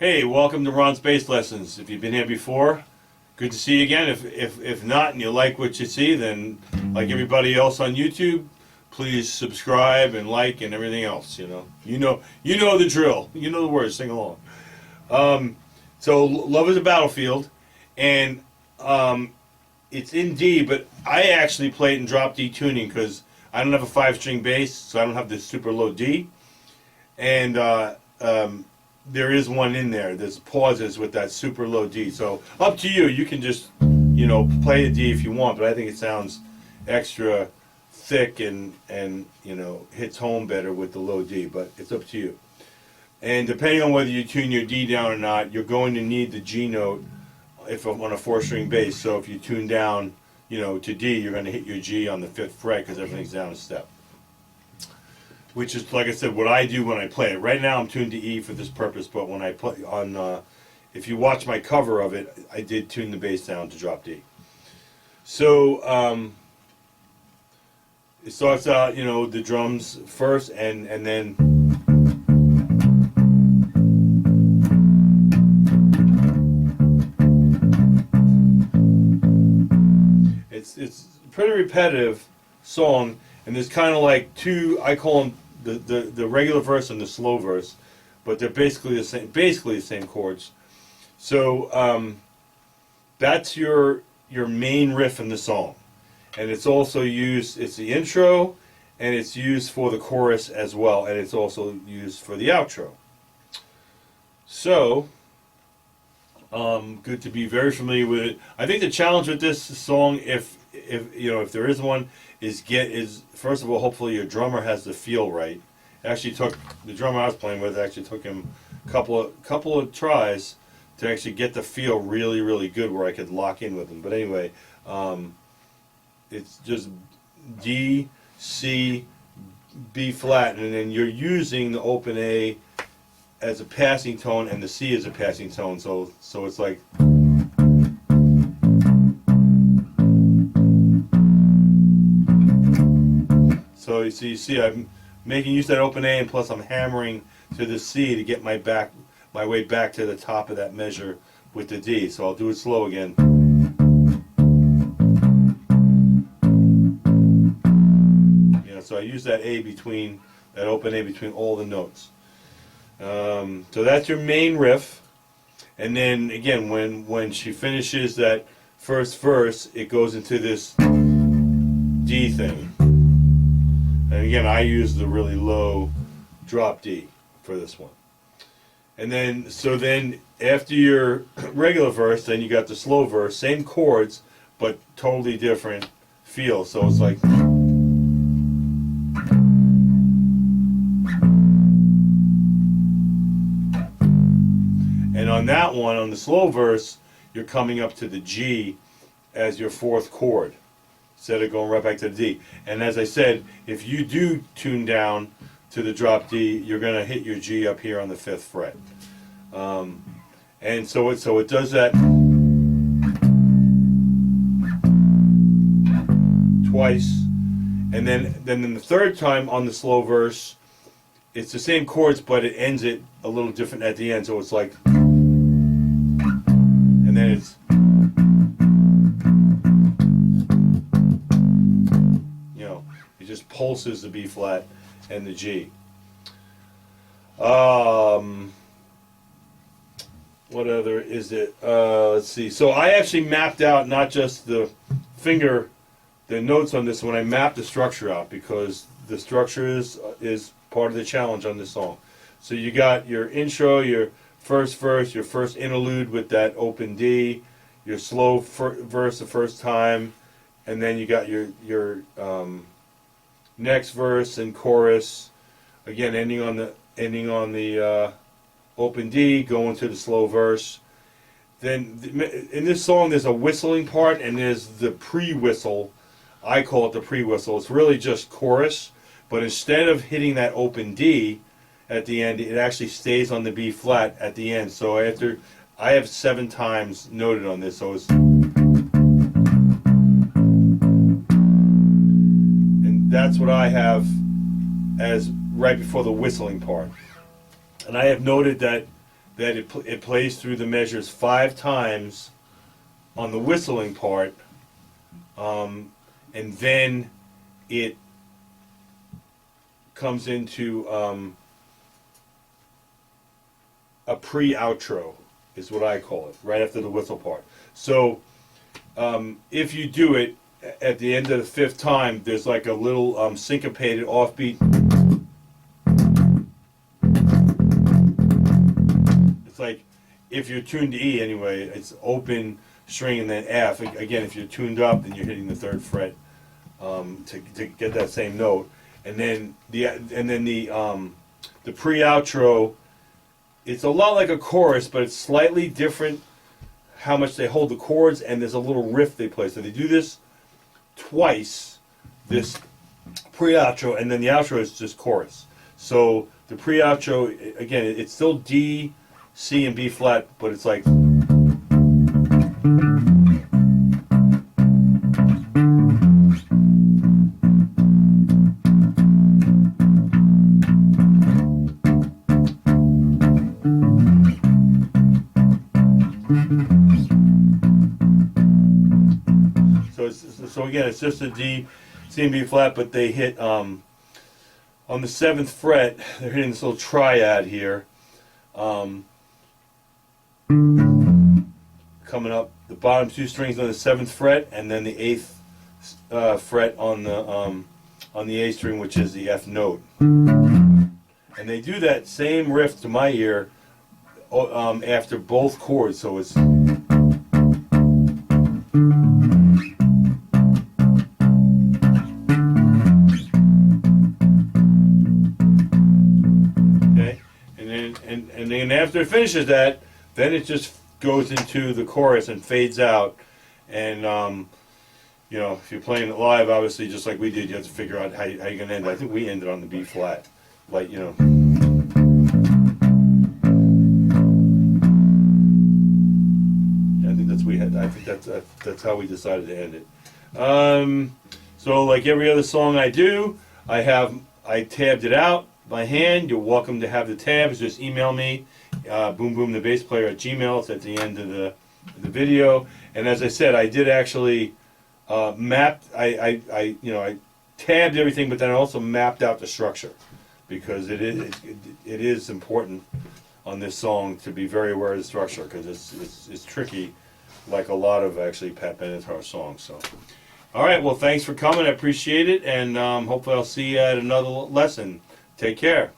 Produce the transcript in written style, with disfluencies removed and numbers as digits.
Hey, welcome to Ron's Bass Lessons. If you've been here before, good to see you again. If not and you like what you see, then like everybody else on YouTube, please subscribe and like and everything else. You know the drill. You know the words. Sing along. So Love is a Battlefield, and it's in D, but I actually play it in drop D tuning because I don't have a 5-string bass, so I don't have this super low D, and there is one in there. There's pauses with that super low D. So up to you. You can just, play a D if you want, but I think it sounds extra thick and hits home better with the low D, but it's up to you. And depending on whether you tune your D down or not, you're going to need the G note if I'm on a 4-string bass. So if you tune down, to D, you're going to hit your G on the 5th fret because everything's down a step. Which is, like I said, what I do when I play it. Right now I'm tuned to E for this purpose, but when I play on, if you watch my cover of it, I did tune the bass down to drop D. So it starts out, the drums first, and then it's a pretty repetitive song, and there's kind of like two, I call them the regular verse and the slow verse, but they're basically the same chords. So that's your main riff in the song, and it's also used. It's the intro, and it's used for the chorus as well, and it's also used for the outro. So good to be very familiar with it. I think the challenge with this song, if there is one, is first of all, hopefully your drummer has the feel right. Actually, took the drummer I was playing with. Actually, took him a couple of tries to actually get the feel really, really good where I could lock in with him. But anyway, it's just D, C, B flat, and then you're using the open A as a passing tone and the C as a passing tone. So it's like. So you see, I'm making use of that open A, and plus I'm hammering to the C to get my way back to the top of that measure with the D. So I'll do it slow again. So I use that open A between all the notes. So that's your main riff, and then again, when she finishes that first verse, it goes into this D thing. And again, I use the really low drop D for this one. And then after your regular verse, then you got the slow verse, same chords, but totally different feel. So it's like. And on that one, on the slow verse, you're coming up to the G as your 4th chord, instead of going right back to the D. And as I said, if you do tune down to the drop D, you're going to hit your G up here on the 5th fret. And so it does that twice. And then the third time on the slow verse, it's the same chords, but it ends it a little different at the end. So it's like, and then it's. It just pulses the B flat and the G. What other is it? Let's see. So I actually mapped out not just the notes on this one. I mapped the structure out because the structure is part of the challenge on this song. So you got your intro, your first verse, your first interlude with that open D, your slow verse the first time, and then you got your next verse and chorus, again ending on the open D, going to the slow verse. Then in this song there's a whistling part and there's the pre-whistle. I call it the pre-whistle. It's really just chorus, but instead of hitting that open D at the end, it actually stays on the B flat at the end. So after, I have 7 times noted on this, so it's. And that's what I have as right before the whistling part. And I have noted that that it plays through the measures 5 times on the whistling part, and then it comes into a pre-outro, is what I call it, right after the whistle part. So if you do it at the end of the 5th time, there's like a little syncopated offbeat. It's like, if you're tuned to E anyway, it's open string and then F. Again, if you're tuned up, then you're hitting the 3rd fret to get that same note. And then the pre-outro, it's a lot like a chorus, but it's slightly different how much they hold the chords, and there's a little riff they play. So they do this twice, this pre-outro, and then the outro is just chorus. So the pre-outro, again, it's still D, C, and B flat, but it's like... So again, it's just a D, C, and B flat, but they hit on the 7th fret. They're hitting this little triad here, coming up the bottom 2 strings on the 7th fret, and then the 8th fret on the A string, which is the F note. And they do that same riff to my ear after both chords, so it's. And then after it finishes that, then it just goes into the chorus and fades out. And you know, if you're playing it live, obviously, just like we did, you have to figure out how you're going to end it. I think we ended on the B flat, like, you know. I think that's how we decided to end it. So like every other song I do, I tabbed it out by hand. You're welcome to have the tabs. Just email me, boomboomthebassplayer@gmail. It's at the end of the video. And as I said, I did actually map. I tabbed everything, but then I also mapped out the structure, because it is important on this song to be very aware of the structure, because it's tricky, like a lot of actually Pat Benetar songs. So, all right. Well, thanks for coming. I appreciate it, and hopefully I'll see you at another lesson. Take care.